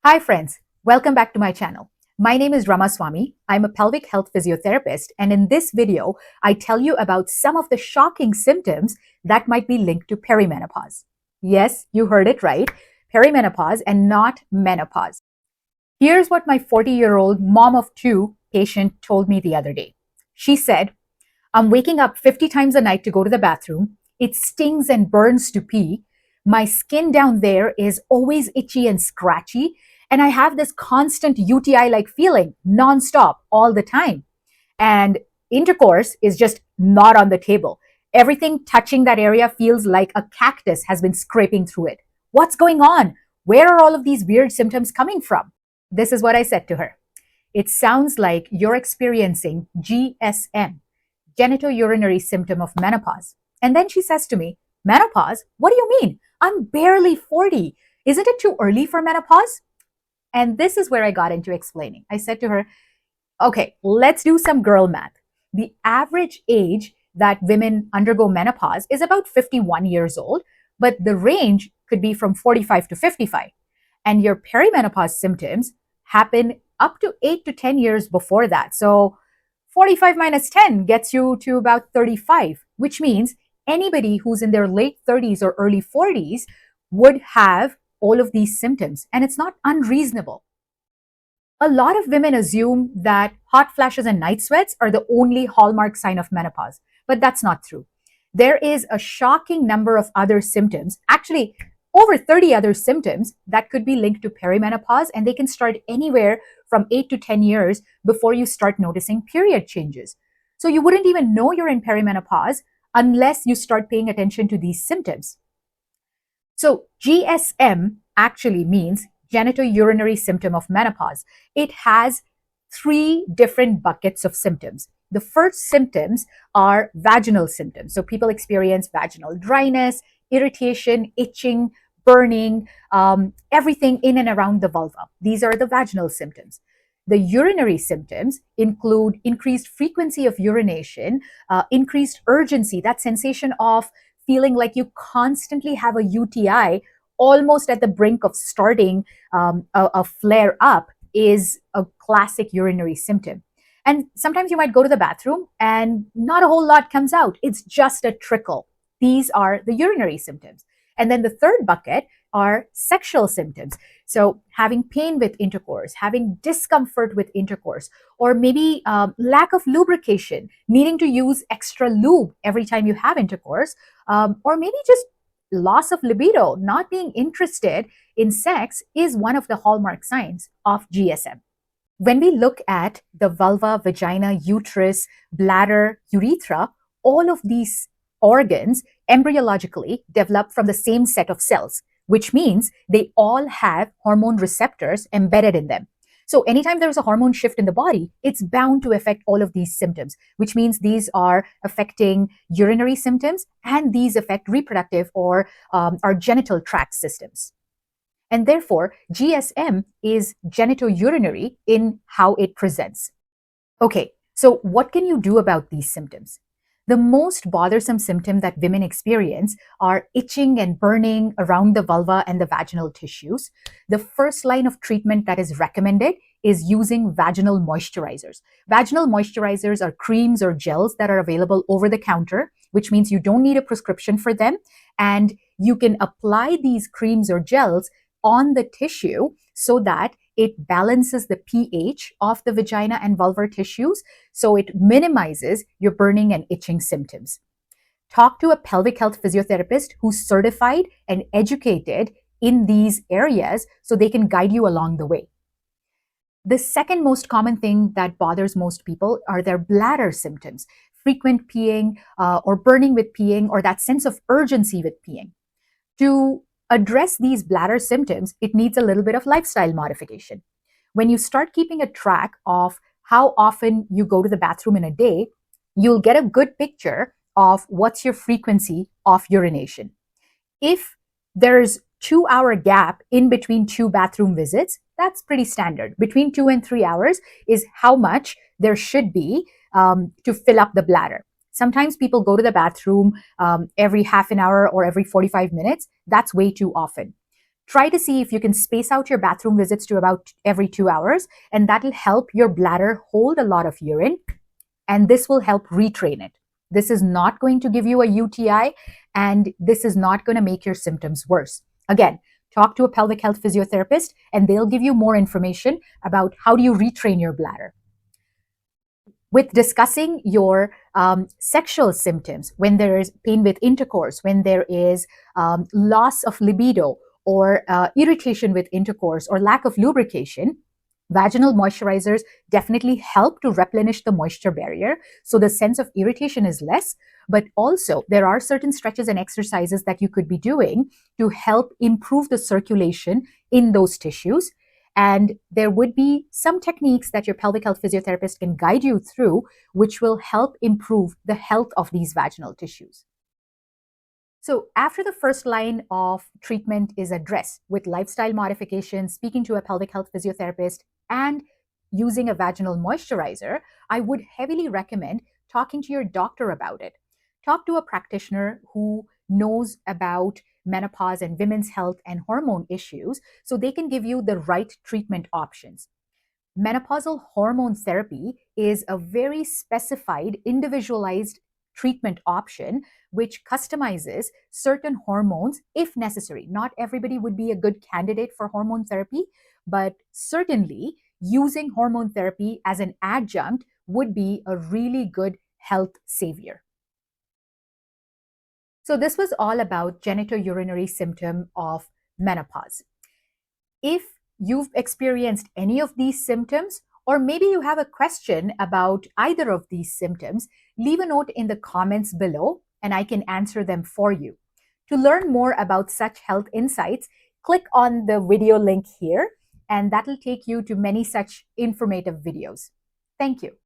Hi friends, welcome back to my channel. My name is Ramaswamy. I'm a pelvic health physiotherapist, and in this video, I tell you about some of the shocking symptoms that might be linked to perimenopause. Yes, you heard it right, perimenopause and not menopause. Here's what my 40-year-old mom of two patient told me the other day. She said, I'm waking up 50 times a night to go to the bathroom. It stings and burns to pee. My skin down there is always itchy and scratchy. And I have this constant UTI-like feeling nonstop all the time. And intercourse is just not on the table. Everything touching that area feels like a cactus has been scraping through it. What's going on? Where are all of these weird symptoms coming from? This is what I said to her. It sounds like you're experiencing GSM, genitourinary symptom of menopause. And then she says to me, menopause? What do you mean? I'm barely 40. Isn't it too early for menopause? And this is where I got into explaining. I said to her, okay, let's do some girl math. The average age that women undergo menopause is about 51 years old, but the range could be from 45 to 55. And your perimenopause symptoms happen up to 8 to 10 years before that. So 45 minus 10 gets you to about 35, which means anybody who's in their late 30s or early 40s would have all of these symptoms, and it's not unreasonable. A lot of women assume that hot flashes and night sweats are the only hallmark sign of menopause, but that's not true. There is a shocking number of other symptoms, actually over 30 other symptoms that could be linked to perimenopause, and they can start anywhere from 8 to 10 years before you start noticing period changes. So you wouldn't even know you're in perimenopause unless you start paying attention to these symptoms. So GSM actually means genitourinary symptom of menopause. It has 3 different buckets of symptoms. The first symptoms are vaginal symptoms. So people experience vaginal dryness, irritation, itching, burning, everything in and around the vulva. These are the vaginal symptoms. The urinary symptoms include increased frequency of urination, increased urgency, that sensation of feeling like you constantly have a UTI almost at the brink of starting a flare up is a classic urinary symptom. And sometimes you might go to the bathroom and not a whole lot comes out. It's just a trickle. These are the urinary symptoms. And then the third bucket are sexual symptoms. So having pain with intercourse, having discomfort with intercourse, or maybe lack of lubrication, needing to use extra lube every time you have intercourse, or maybe just loss of libido, not being interested in sex is one of the hallmark signs of GSM. When we look at the vulva, vagina, uterus, bladder, urethra, all of these organs embryologically develop from the same set of cells, which means they all have hormone receptors embedded in them. So anytime there's a hormone shift in the body, it's bound to affect all of these symptoms, which means these are affecting urinary symptoms and these affect reproductive or our genital tract systems. And therefore, GSM is genitourinary in how it presents. Okay, so what can you do about these symptoms? The most bothersome symptom that women experience are itching and burning around the vulva and the vaginal tissues. The first line of treatment that is recommended is using vaginal moisturizers. Vaginal moisturizers are creams or gels that are available over the counter, which means you don't need a prescription for them. And you can apply these creams or gels on the tissue so that it balances the pH of the vagina and vulvar tissues, so it minimizes your burning and itching symptoms. Talk to a pelvic health physiotherapist who's certified and educated in these areas so they can guide you along the way. The second most common thing that bothers most people are their bladder symptoms, frequent peeing or burning with peeing, or that sense of urgency with peeing. To address these bladder symptoms, it needs a little bit of lifestyle modification. When you start keeping a track of how often you go to the bathroom in a day, you'll get a good picture of what's your frequency of urination. If there's 2-hour gap in between 2 bathroom visits, that's pretty standard. Between 2 and 3 hours is how much there should be to fill up the bladder. Sometimes people go to the bathroom every half an hour or every 45 minutes. That's way too often. Try to see if you can space out your bathroom visits to about every 2 hours, and that'll help your bladder hold a lot of urine, and this will help retrain it. This is not going to give you a UTI, and this is not going to make your symptoms worse. Again, talk to a pelvic health physiotherapist, and they'll give you more information about how do you retrain your bladder. With discussing your sexual symptoms, when there is pain with intercourse, when there is loss of libido, or irritation with intercourse, or lack of lubrication, vaginal moisturizers definitely help to replenish the moisture barrier, so the sense of irritation is less. But also, there are certain stretches and exercises that you could be doing to help improve the circulation in those tissues. And there would be some techniques that your pelvic health physiotherapist can guide you through, which will help improve the health of these vaginal tissues. So after the first line of treatment is addressed with lifestyle modifications, speaking to a pelvic health physiotherapist, and using a vaginal moisturizer, I would heavily recommend talking to your doctor about it. Talk to a practitioner who knows about menopause and women's health and hormone issues, so they can give you the right treatment options. Menopausal hormone therapy is a very specified, individualized treatment option which customizes certain hormones if necessary. Not everybody would be a good candidate for hormone therapy, but certainly using hormone therapy as an adjunct would be a really good health savior. So this was all about genitourinary symptom of menopause. If you've experienced any of these symptoms, or maybe you have a question about either of these symptoms, leave a note in the comments below and I can answer them for you. To learn more about such health insights, click on the video link here, and that'll take you to many such informative videos. Thank you.